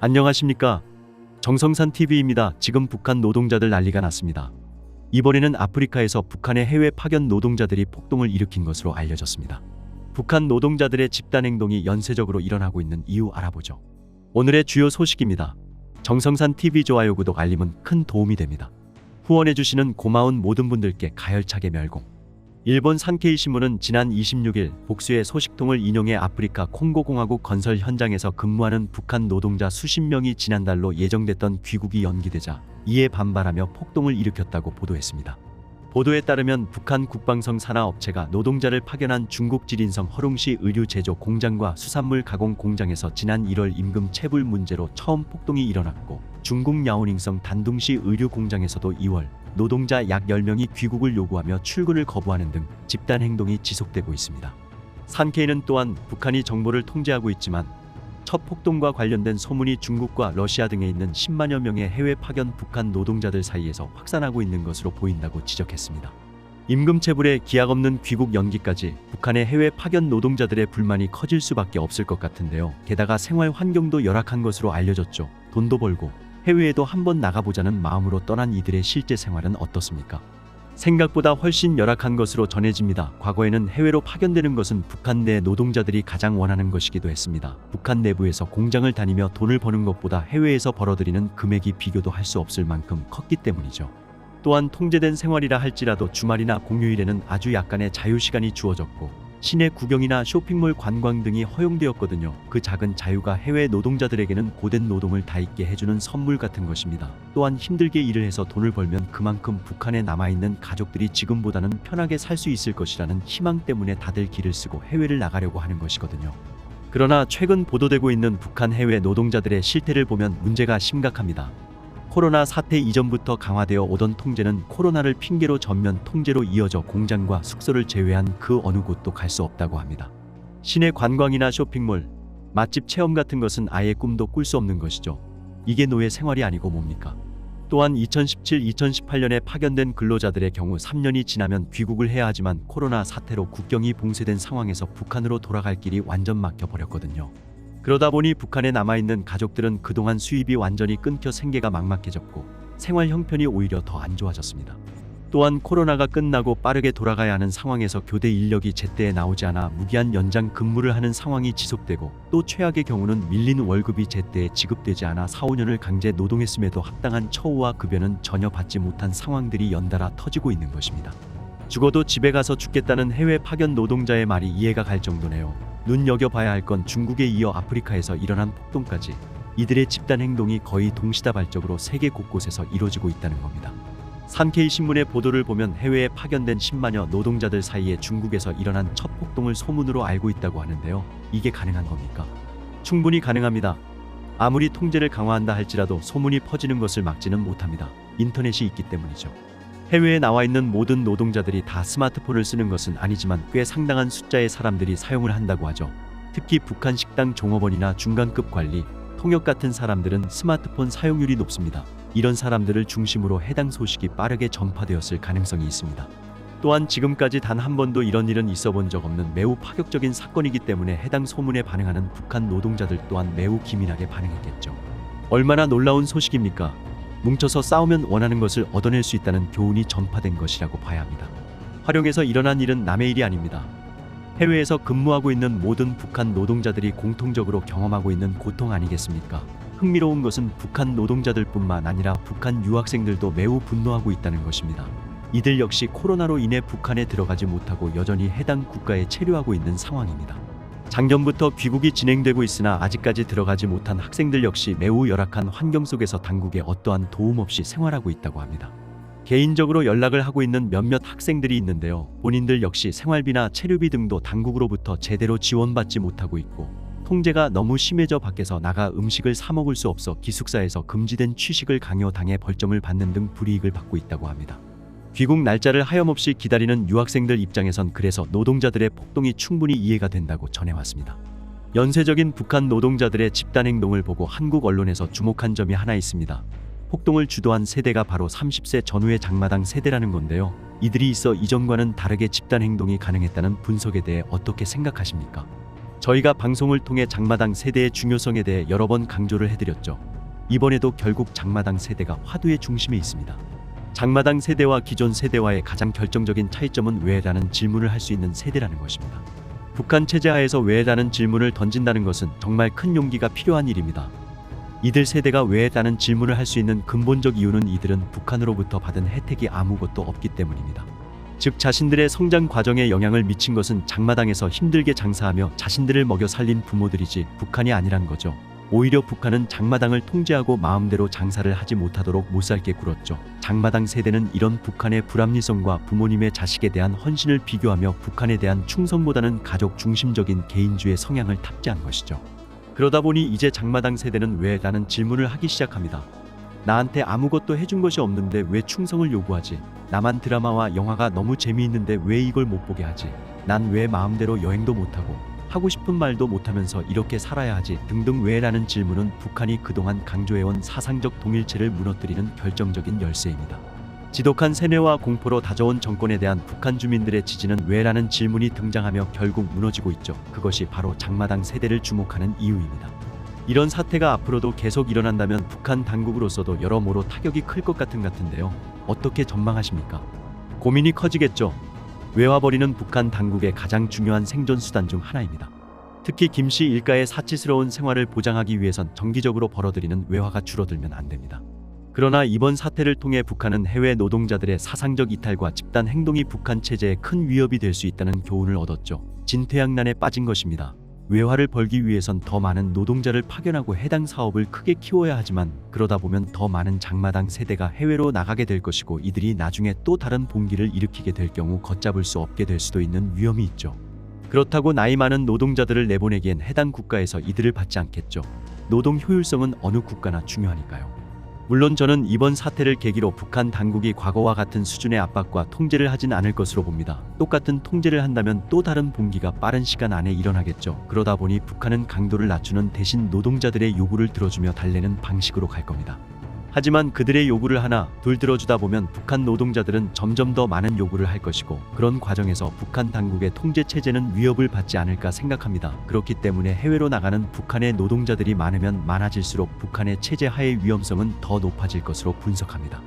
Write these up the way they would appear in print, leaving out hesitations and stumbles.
안녕하십니까. 정성산TV입니다. 지금 북한 노동자들 난리가 났습니다. 이번에는 아프리카에서 북한의 해외 파견 노동자들이 폭동을 일으킨 것으로 알려졌습니다. 북한 노동자들의 집단행동이 연쇄적으로 일어나고 있는 이유 알아보죠. 오늘의 주요 소식입니다. 정성산TV 좋아요, 구독, 알림은 큰 도움이 됩니다. 후원해주시는 고마운 모든 분들께 가열차게 멸공. 일본 산케이 신문은 지난 26일 복수의 소식통을 인용해 아프리카 콩고공화국 건설 현장에서 근무하는 북한 노동자 수십 명이 지난달로 예정됐던 귀국이 연기되자 이에 반발하며 폭동을 일으켰다고 보도했습니다. 보도에 따르면 북한 국방성 산하업체가 노동자를 파견한 중국 지린성 허룽시 의류 제조 공장과 수산물 가공 공장에서 지난 1월 임금 체불 문제로 처음 폭동이 일어났고, 중국 야오닝성 단둥시 의류 공장에서도 2월 노동자 약 10명이 귀국을 요구하며 출근을 거부하는 등 집단 행동이 지속되고 있습니다. 산케이는 또한 북한이 정보를 통제하고 있지만 첫 폭동과 관련된 소문이 중국과 러시아 등에 있는 10만여 명의 해외 파견 북한 노동자들 사이에서 확산하고 있는 것으로 보인다고 지적했습니다. 임금 체불에 기약 없는 귀국 연기까지 북한의 해외 파견 노동자들의 불만이 커질 수밖에 없을 것 같은데요. 게다가 생활 환경도 열악한 것으로 알려졌죠. 돈도 벌고 해외에도 한번 나가보자는 마음으로 떠난 이들의 실제 생활은 어떻습니까? 생각보다 훨씬 열악한 것으로 전해집니다. 과거에는 해외로 파견되는 것은 북한 내 노동자들이 가장 원하는 것이기도 했습니다. 북한 내부에서 공장을 다니며 돈을 버는 것보다 해외에서 벌어들이는 금액이 비교도 할 수 없을 만큼 컸기 때문이죠. 또한 통제된 생활이라 할지라도 주말이나 공휴일에는 아주 약간의 자유시간이 주어졌고, 시내 구경이나 쇼핑몰 관광 등이 허용되었거든요. 그 작은 자유가 해외 노동자들에게는 고된 노동을 다 잊게 해주는 선물 같은 것입니다. 또한 힘들게 일을 해서 돈을 벌면 그만큼 북한에 남아있는 가족들이 지금보다는 편하게 살 수 있을 것이라는 희망 때문에 다들 길을 쓰고 해외를 나가려고 하는 것이거든요. 그러나 최근 보도되고 있는 북한 해외 노동자들의 실태를 보면 문제가 심각합니다. 코로나 사태 이전부터 강화되어 오던 통제는 코로나를 핑계로 전면 통제로 이어져 공장과 숙소를 제외한 그 어느 곳도 갈 수 없다고 합니다. 시내 관광이나 쇼핑몰, 맛집 체험 같은 것은 아예 꿈도 꿀 수 없는 것이죠. 이게 노예 생활이 아니고 뭡니까? 또한 2017-2018년에 파견된 근로자들의 경우 3년이 지나면 귀국을 해야 하지만 코로나 사태로 국경이 봉쇄된 상황에서 북한으로 돌아갈 길이 완전 막혀버렸거든요. 그러다 보니 북한에 남아있는 가족들은 그동안 수입이 완전히 끊겨 생계가 막막해졌고 생활 형편이 오히려 더 안 좋아졌습니다. 또한 코로나가 끝나고 빠르게 돌아가야 하는 상황에서 교대 인력이 제때에 나오지 않아 무기한 연장 근무를 하는 상황이 지속되고, 또 최악의 경우는 밀린 월급이 제때에 지급되지 않아 4-5년을 강제 노동했음에도 합당한 처우와 급여는 전혀 받지 못한 상황들이 연달아 터지고 있는 것입니다. 죽어도 집에 가서 죽겠다는 해외 파견 노동자의 말이 이해가 갈 정도네요. 눈여겨봐야 할 건 중국에 이어 아프리카에서 일어난 폭동까지 이들의 집단 행동이 거의 동시다발적으로 세계 곳곳에서 이루어지고 있다는 겁니다. 산케이 신문의 보도를 보면 해외에 파견된 10만여 노동자들 사이에 중국에서 일어난 첫 폭동을 소문으로 알고 있다고 하는데요. 이게 가능한 겁니까? 충분히 가능합니다. 아무리 통제를 강화한다 할지라도 소문이 퍼지는 것을 막지는 못합니다. 인터넷이 있기 때문이죠. 해외에 나와 있는 모든 노동자들이 다 스마트폰을 쓰는 것은 아니지만 꽤 상당한 숫자의 사람들이 사용을 한다고 하죠. 특히 북한 식당 종업원이나 중간급 관리, 통역 같은 사람들은 스마트폰 사용률이 높습니다. 이런 사람들을 중심으로 해당 소식이 빠르게 전파되었을 가능성이 있습니다. 또한 지금까지 단 한 번도 이런 일은 있어 본 적 없는 매우 파격적인 사건이기 때문에 해당 소문에 반응하는 북한 노동자들 또한 매우 기민하게 반응했겠죠. 얼마나 놀라운 소식입니까? 뭉쳐서 싸우면 원하는 것을 얻어낼 수 있다는 교훈이 전파된 것이라고 봐야 합니다. 화력에서 일어난 일은 남의 일이 아닙니다. 해외에서 근무하고 있는 모든 북한 노동자들이 공통적으로 경험하고 있는 고통 아니겠습니까? 흥미로운 것은 북한 노동자들뿐만 아니라 북한 유학생들도 매우 분노하고 있다는 것입니다. 이들 역시 코로나로 인해 북한에 들어가지 못하고 여전히 해당 국가에 체류하고 있는 상황입니다. 작년부터 귀국이 진행되고 있으나 아직까지 들어가지 못한 학생들 역시 매우 열악한 환경 속에서 당국의 어떠한 도움 없이 생활하고 있다고 합니다. 개인적으로 연락을 하고 있는 몇몇 학생들이 있는데요. 본인들 역시 생활비나 체류비 등도 당국으로부터 제대로 지원받지 못하고 있고, 통제가 너무 심해져 밖에서 나가 음식을 사 먹을 수 없어 기숙사에서 금지된 취식을 강요당해 벌점을 받는 등 불이익을 받고 있다고 합니다. 귀국 날짜를 하염없이 기다리는 유학생들 입장에선 그래서 노동자들의 폭동이 충분히 이해가 된다고 전해왔습니다. 연쇄적인 북한 노동자들의 집단 행동을 보고 한국 언론에서 주목한 점이 하나 있습니다. 폭동을 주도한 세대가 바로 30세 전후의 장마당 세대라는 건데요. 이들이 있어 이전과는 다르게 집단 행동이 가능했다는 분석에 대해 어떻게 생각하십니까? 저희가 방송을 통해 장마당 세대의 중요성에 대해 여러 번 강조를 해드렸죠. 이번에도 결국 장마당 세대가 화두의 중심에 있습니다. 장마당 세대와 기존 세대와의 가장 결정적인 차이점은 왜라는 질문을 할 수 있는 세대라는 것입니다. 북한 체제 하에서 왜라는 질문을 던진다는 것은 정말 큰 용기가 필요한 일입니다. 이들 세대가 왜라는 질문을 할 수 있는 근본적 이유는 이들은 북한으로부터 받은 혜택이 아무것도 없기 때문입니다. 즉 자신들의 성장 과정에 영향을 미친 것은 장마당에서 힘들게 장사하며 자신들을 먹여 살린 부모들이지 북한이 아니란 거죠. 오히려 북한은 장마당을 통제하고 마음대로 장사를 하지 못하도록 못살게 굴었죠. 장마당 세대는 이런 북한의 불합리성과 부모님의 자식에 대한 헌신을 비교하며 북한에 대한 충성보다는 가족 중심적인 개인주의 성향을 탑재한 것이죠. 그러다 보니 이제 장마당 세대는 왜? 라는 질문을 하기 시작합니다. 나한테 아무것도 해준 것이 없는데 왜 충성을 요구하지? 나만 드라마와 영화가 너무 재미있는데 왜 이걸 못 보게 하지? 난 왜 마음대로 여행도 못하고 하고 싶은 말도 못하면서 이렇게 살아야 하지? 등등 왜라는 질문은 북한이 그동안 강조해온 사상적 동일체를 무너뜨리는 결정적인 열쇠입니다. 지독한 세뇌와 공포로 다져온 정권에 대한 북한 주민들의 지지는 왜라는 질문이 등장하며 결국 무너지고 있죠. 그것이 바로 장마당 세대를 주목하는 이유입니다. 이런 사태가 앞으로도 계속 일어난다면 북한 당국으로서도 여러모로 타격이 클 것 같은데요. 어떻게 전망하십니까? 고민이 커지겠죠. 외화벌이는 북한 당국의 가장 중요한 생존 수단 중 하나입니다. 특히 김씨 일가의 사치스러운 생활을 보장하기 위해선 정기적으로 벌어들이는 외화가 줄어들면 안 됩니다. 그러나 이번 사태를 통해 북한은 해외 노동자들의 사상적 이탈과 집단 행동이 북한 체제에 큰 위협이 될 수 있다는 교훈을 얻었죠. 진퇴양난에 빠진 것입니다. 외화를 벌기 위해선 더 많은 노동자를 파견하고 해당 사업을 크게 키워야 하지만 그러다 보면 더 많은 장마당 세대가 해외로 나가게 될 것이고 이들이 나중에 또 다른 봉기를 일으키게 될 경우 걷잡을 수 없게 될 수도 있는 위험이 있죠. 그렇다고 나이 많은 노동자들을 내보내기엔 해당 국가에서 이들을 받지 않겠죠. 노동 효율성은 어느 국가나 중요하니까요. 물론 저는 이번 사태를 계기로 북한 당국이 과거와 같은 수준의 압박과 통제를 하진 않을 것으로 봅니다. 똑같은 통제를 한다면 또 다른 봉기가 빠른 시간 안에 일어나겠죠. 그러다 보니 북한은 강도를 낮추는 대신 노동자들의 요구를 들어주며 달래는 방식으로 갈 겁니다. 하지만 그들의 요구를 하나 둘 들어주다 보면 북한 노동자들은 점점 더 많은 요구를 할 것이고 그런 과정에서 북한 당국의 통제 체제는 위협을 받지 않을까 생각합니다. 그렇기 때문에 해외로 나가는 북한의 노동자들이 많으면 많아질수록 북한의 체제 하의 위험성은 더 높아질 것으로 분석합니다.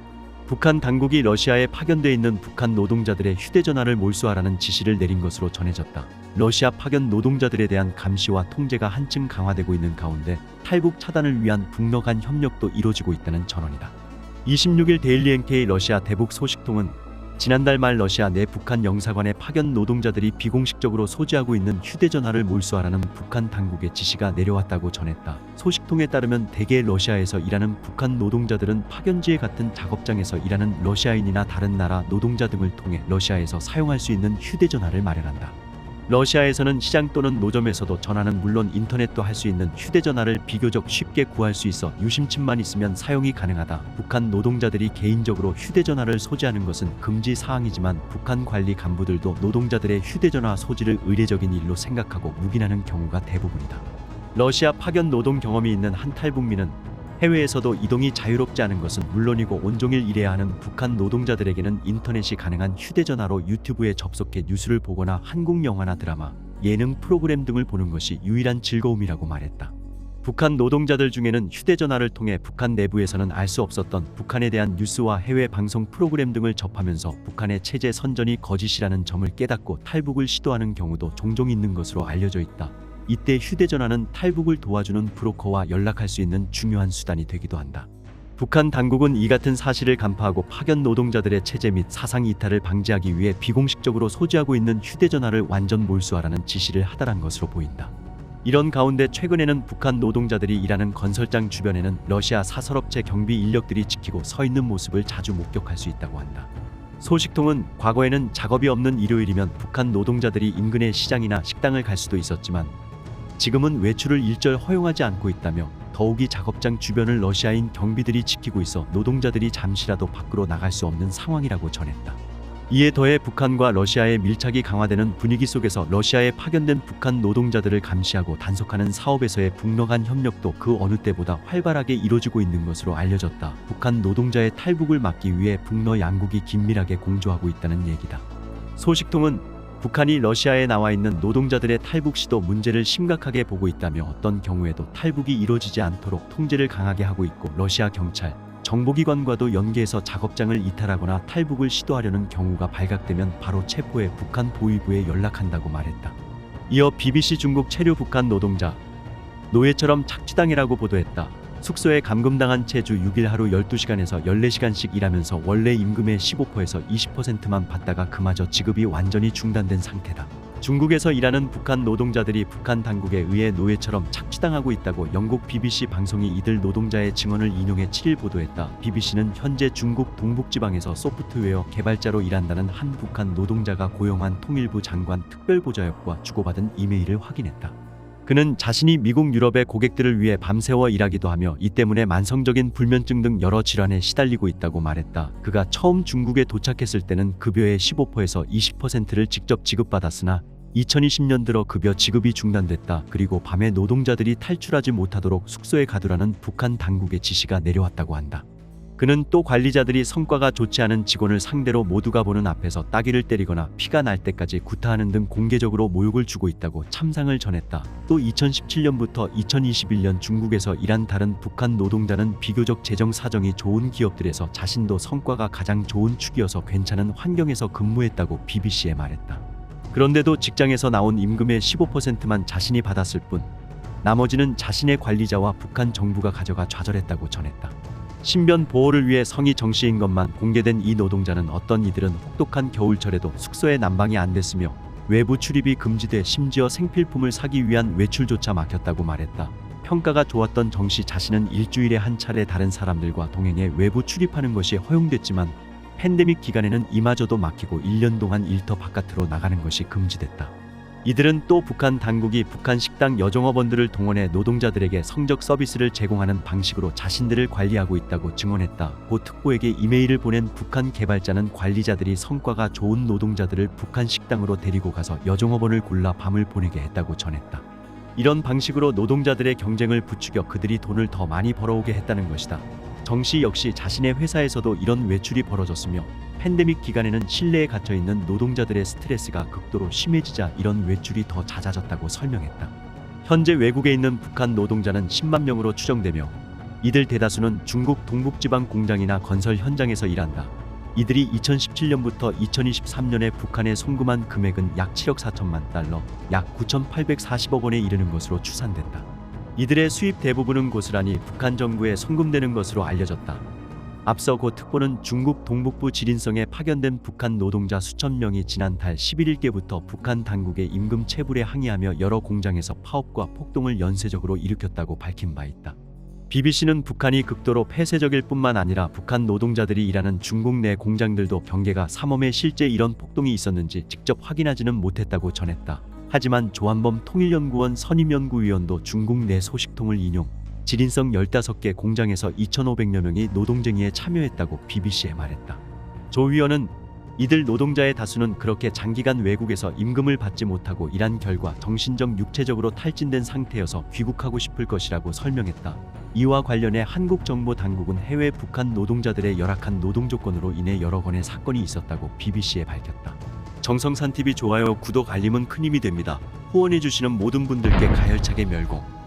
북한 당국이 러시아에 파견돼 있는 북한 노동자들의 휴대전화를 몰수하라는 지시를 내린 것으로 전해졌다. 러시아 파견 노동자들에 대한 감시와 통제가 한층 강화되고 있는 가운데 탈북 차단을 위한 북러 간 협력도 이뤄지고 있다는 전언이다. 26일 데일리 NK 러시아 대북 소식통은 지난달 말 러시아 내 북한 영사관의 파견 노동자들이 비공식적으로 소지하고 있는 휴대전화를 몰수하라는 북한 당국의 지시가 내려왔다고 전했다. 소식통에 따르면 대개 러시아에서 일하는 북한 노동자들은 파견지에 같은 작업장에서 일하는 러시아인이나 다른 나라 노동자 등을 통해 러시아에서 사용할 수 있는 휴대전화를 마련한다. 러시아에서는 시장 또는 노점에서도 전화는 물론 인터넷도 할 수 있는 휴대전화를 비교적 쉽게 구할 수 있어 유심칩만 있으면 사용이 가능하다. 북한 노동자들이 개인적으로 휴대전화를 소지하는 것은 금지 사항이지만 북한 관리 간부들도 노동자들의 휴대전화 소지를 의례적인 일로 생각하고 묵인하는 경우가 대부분이다. 러시아 파견 노동 경험이 있는 한 탈북민은 해외에서도 이동이 자유롭지 않은 것은 물론이고 온종일 일해야 하는 북한 노동자들에게는 인터넷이 가능한 휴대전화로 유튜브에 접속해 뉴스를 보거나 한국 영화나 드라마, 예능 프로그램 등을 보는 것이 유일한 즐거움이라고 말했다. 북한 노동자들 중에는 휴대전화를 통해 북한 내부에서는 알 수 없었던 북한에 대한 뉴스와 해외 방송 프로그램 등을 접하면서 북한의 체제 선전이 거짓이라는 점을 깨닫고 탈북을 시도하는 경우도 종종 있는 것으로 알려져 있다. 이때 휴대전화는 탈북을 도와주는 브로커와 연락할 수 있는 중요한 수단이 되기도 한다. 북한 당국은 이 같은 사실을 간파하고 파견 노동자들의 체제 및 사상 이탈을 방지하기 위해 비공식적으로 소지하고 있는 휴대전화를 완전 몰수하라는 지시를 하달한 것으로 보인다. 이런 가운데 최근에는 북한 노동자들이 일하는 건설장 주변에는 러시아 사설업체 경비 인력들이 지키고 서 있는 모습을 자주 목격할 수 있다고 한다. 소식통은 과거에는 작업이 없는 일요일이면 북한 노동자들이 인근의 시장이나 식당을 갈 수도 있었지만 지금은 외출을 일절 허용하지 않고 있다며 더욱이 작업장 주변을 러시아인 경비들이 지키고 있어 노동자들이 잠시라도 밖으로 나갈 수 없는 상황이라고 전했다. 이에 더해 북한과 러시아의 밀착이 강화되는 분위기 속에서 러시아에 파견된 북한 노동자들을 감시하고 단속하는 사업에서의 북러 간 협력도 그 어느 때보다 활발하게 이뤄지고 있는 것으로 알려졌다. 북한 노동자의 탈북을 막기 위해 북러 양국이 긴밀하게 공조하고 있다는 얘기다. 소식통은 북한이 러시아에 나와 있는 노동자들의 탈북 시도 문제를 심각하게 보고 있다며 어떤 경우에도 탈북이 이루어지지 않도록 통제를 강하게 하고 있고 러시아 경찰, 정보기관과도 연계해서 작업장을 이탈하거나 탈북을 시도하려는 경우가 발각되면 바로 체포해 북한 보위부에 연락한다고 말했다. 이어 BBC 중국 체류 북한 노동자 노예처럼 착취당해라고 보도했다. 숙소에 감금당한 채 주 6일 하루 12시간에서 14시간씩 일하면서 원래 임금의 15%에서 20%만 받다가 그마저 지급이 완전히 중단된 상태다. 중국에서 일하는 북한 노동자들이 북한 당국에 의해 노예처럼 착취당하고 있다고 영국 BBC 방송이 이들 노동자의 증언을 인용해 7일 보도했다. BBC는 현재 중국 동북지방에서 소프트웨어 개발자로 일한다는 한 북한 노동자가 고용한 통일부 장관 특별보좌역과 주고받은 이메일을 확인했다. 그는 자신이 미국 유럽의 고객들을 위해 밤새워 일하기도 하며 이 때문에 만성적인 불면증 등 여러 질환에 시달리고 있다고 말했다. 그가 처음 중국에 도착했을 때는 급여의 15%에서 20%를 직접 지급받았으나 2020년 들어 급여 지급이 중단됐다. 그리고 밤에 노동자들이 탈출하지 못하도록 숙소에 가두라는 북한 당국의 지시가 내려왔다고 한다. 그는 또 관리자들이 성과가 좋지 않은 직원을 상대로 모두가 보는 앞에서 따귀를 때리거나 피가 날 때까지 구타하는 등 공개적으로 모욕을 주고 있다고 참상을 전했다. 또 2017년부터 2021년 중국에서 일한 다른 북한 노동자는 비교적 재정 사정이 좋은 기업들에서 자신도 성과가 가장 좋은 축이어서 괜찮은 환경에서 근무했다고 BBC에 말했다. 그런데도 직장에서 나온 임금의 15%만 자신이 받았을 뿐 나머지는 자신의 관리자와 북한 정부가 가져가 좌절했다고 전했다. 신변 보호를 위해 성이 정시인 것만 공개된 이 노동자는 어떤 이들은 혹독한 겨울철에도 숙소에 난방이 안 됐으며 외부 출입이 금지돼 심지어 생필품을 사기 위한 외출조차 막혔다고 말했다. 평가가 좋았던 정씨 자신은 일주일에 한 차례 다른 사람들과 동행해 외부 출입하는 것이 허용됐지만 팬데믹 기간에는 이마저도 막히고 1년 동안 일터 바깥으로 나가는 것이 금지됐다. 이들은 또 북한 당국이 북한 식당 여종업원들을 동원해 노동자들에게 성적 서비스를 제공하는 방식으로 자신들을 관리하고 있다고 증언했다. 고 특보에게 이메일을 보낸 북한 개발자는 관리자들이 성과가 좋은 노동자들을 북한 식당으로 데리고 가서 여종업원을 골라 밤을 보내게 했다고 전했다. 이런 방식으로 노동자들의 경쟁을 부추겨 그들이 돈을 더 많이 벌어오게 했다는 것이다. 정 씨 역시 자신의 회사에서도 이런 외출이 벌어졌으며 팬데믹 기간에는 실내에 갇혀있는 노동자들의 스트레스가 극도로 심해지자 이런 외출이 더 잦아졌다고 설명했다. 현재 외국에 있는 북한 노동자는 10만 명으로 추정되며 이들 대다수는 중국 동북지방 공장이나 건설 현장에서 일한다. 이들이 2017년부터 2023년에 북한에 송금한 금액은 약 7억 4천만 달러, 약 9,840억 원에 이르는 것으로 추산된다. 이들의 수입 대부분은 고스란히 북한 정부에 송금되는 것으로 알려졌다. 앞서 고 특보는 중국 동북부 지린성에 파견된 북한 노동자 수천 명이 지난달 11일께부터 북한 당국의 임금 체불에 항의하며 여러 공장에서 파업과 폭동을 연쇄적으로 일으켰다고 밝힌 바 있다. BBC는 북한이 극도로 폐쇄적일 뿐만 아니라 북한 노동자들이 일하는 중국 내 공장들도 경계가 삼엄해 실제 이런 폭동이 있었는지 직접 확인하지는 못했다고 전했다. 하지만 조한범 통일연구원 선임연구위원도 중국 내 소식통을 인용 지린성 15개 공장에서 2,500여 명이 노동쟁의에 참여했다고 BBC에 말했다. 조 위원은 이들 노동자의 다수는 그렇게 장기간 외국에서 임금을 받지 못하고 일한 결과 정신적 육체적으로 탈진된 상태여서 귀국하고 싶을 것이라고 설명했다. 이와 관련해 한국 정보 당국은 해외 북한 노동자들의 열악한 노동 조건으로 인해 여러 건의 사건이 있었다고 BBC에 밝혔다. 정성산TV 좋아요, 구독, 알림은 큰 힘이 됩니다. 후원해주시는 모든 분들께 가열차게 멸공.